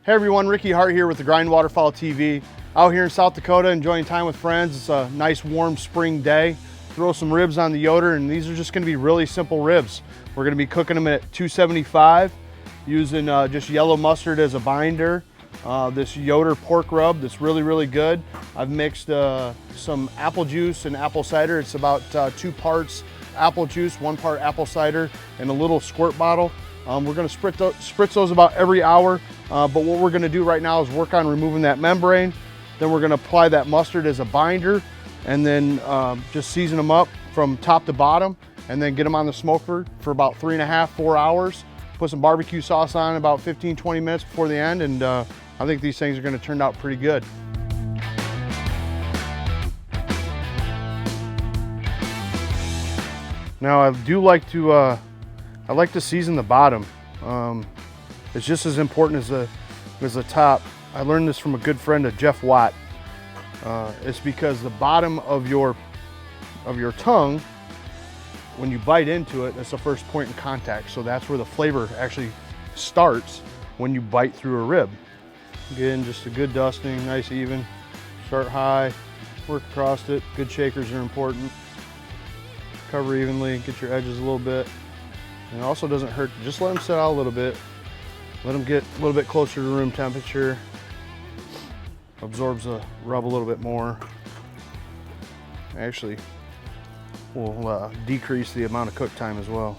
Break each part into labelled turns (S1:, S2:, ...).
S1: Hey everyone, Ricky Hart here with the Grind Waterfowl TV. Out here in South Dakota enjoying time with friends. It's a nice warm spring day. Throw some ribs on the Yoder, and these are just gonna be really simple ribs. We're gonna be cooking them at 275 using just yellow mustard as a binder. This Yoder pork rub that's really good. I've mixed some apple juice and apple cider. It's about 2 parts apple juice, 1 part apple cider, and a little squirt bottle. We're gonna spritz those about every hour, but what we're gonna do right now is work on removing that membrane. Then we're gonna apply that mustard as a binder, and then just season them up from top to bottom, and then get them on the smoker for about 3.5 to 4 hours. Put some barbecue sauce on about 15-20 minutes before the end, and I think these things are gonna turn out pretty good. Now I do like to I like to season the bottom. It's just as important as the top. I learned this from a good friend of Jeff Watt. It's because the bottom of your tongue, when you bite into it, that's the first point in contact. So that's where the flavor actually starts when you bite through a rib. Again, just a good dusting, nice even. Start high, work across it. Good shakers are important. Cover evenly, get your edges a little bit. And it also doesn't hurt to just let them sit out a little bit. Let them get a little bit closer to room temperature. Absorbs the rub a little bit more. Actually, will decrease the amount of cook time as well.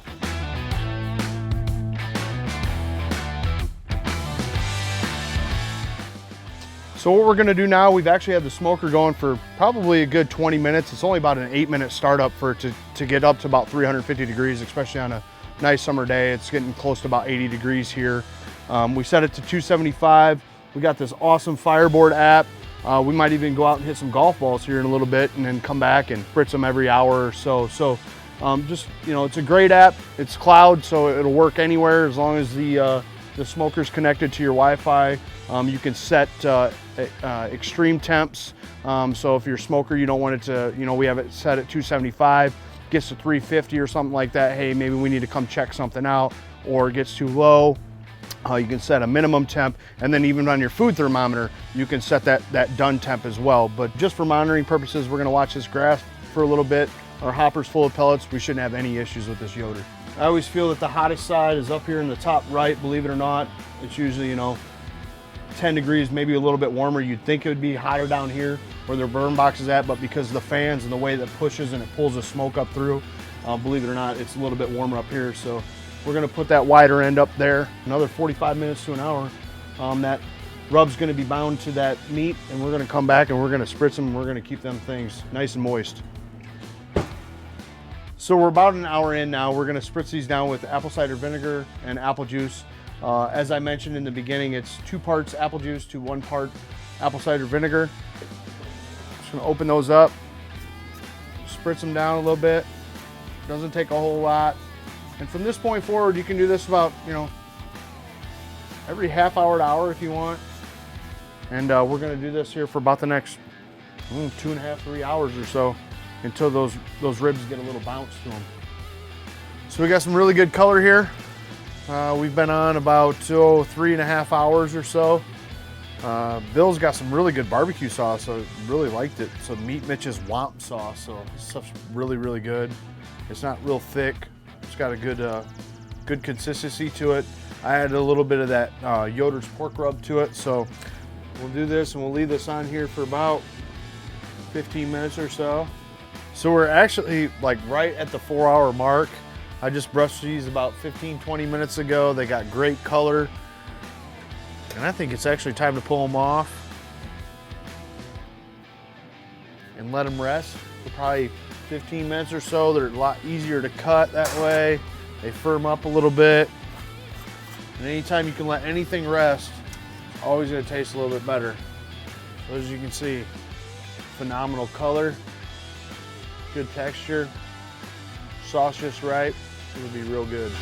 S1: So what we're gonna do now, we've actually had the smoker going for probably a good 20 minutes. It's only about an 8-minute startup for it to get up to about 350 degrees, especially on a nice summer day. It's getting close to about 80 degrees here. We set it to 275. We got this awesome Fireboard app. We might even go out and hit some golf balls here in a little bit and then come back and spritz them every hour or so. So just, you know, it's a great app. It's cloud, so it'll work anywhere as long as the smoker's connected to your Wi-Fi. You can set extreme temps. So if your smoker, you don't want it to, you know, we have it set at 275, gets to 350 or something like that. Hey, maybe we need to come check something out, or it gets too low. You can set a minimum temp, and then even on your food thermometer, you can set that done temp as well. But just for monitoring purposes, we're gonna watch this grass for a little bit. Our hopper's full of pellets. We shouldn't have any issues with this Yoder. I always feel that the hottest side is up here in the top right, believe it or not. It's usually, you know, 10 degrees, maybe a little bit warmer. You'd think it would be hotter down here where their burn box is at, but because of the fans and the way that pushes and it pulls the smoke up through, believe it or not, it's a little bit warmer up here. So we're gonna put that wider end up there. Another 45 minutes to an hour. That rub's gonna be bound to that meat, and we're gonna come back and we're gonna spritz them, and we're gonna keep them things nice and moist. So we're about an hour in now. We're gonna spritz these down with apple cider vinegar and apple juice. As I mentioned in the beginning, it's 2 parts apple juice to 1 part apple cider vinegar. Just gonna open those up, spritz them down a little bit. Doesn't take a whole lot. And from this point forward, you can do this about, you know, every half hour to hour if you want. And we're gonna do this here for about the next 2.5 to 3 hours or so, until those ribs get a little bounce to them. So we got some really good color here. We've been on about 3.5 hours or so. Bill's got some really good barbecue sauce, so I really liked it. So Meat Mitch's Womp sauce, so this stuff's really good. It's not real thick. It's got a good consistency to it. I added a little bit of that Yoder's pork rub to it, so we'll do this and we'll leave this on here for about 15 minutes or so. So we're actually like right at the 4-hour mark. I just brushed these about 15-20 minutes ago. They got great color. And I think it's actually time to pull them off and let them rest for probably 15 minutes or so. They're a lot easier to cut that way. They firm up a little bit. And anytime you can let anything rest, it's always gonna taste a little bit better. So as you can see, phenomenal color, good texture, sauce just right. It'll be real good.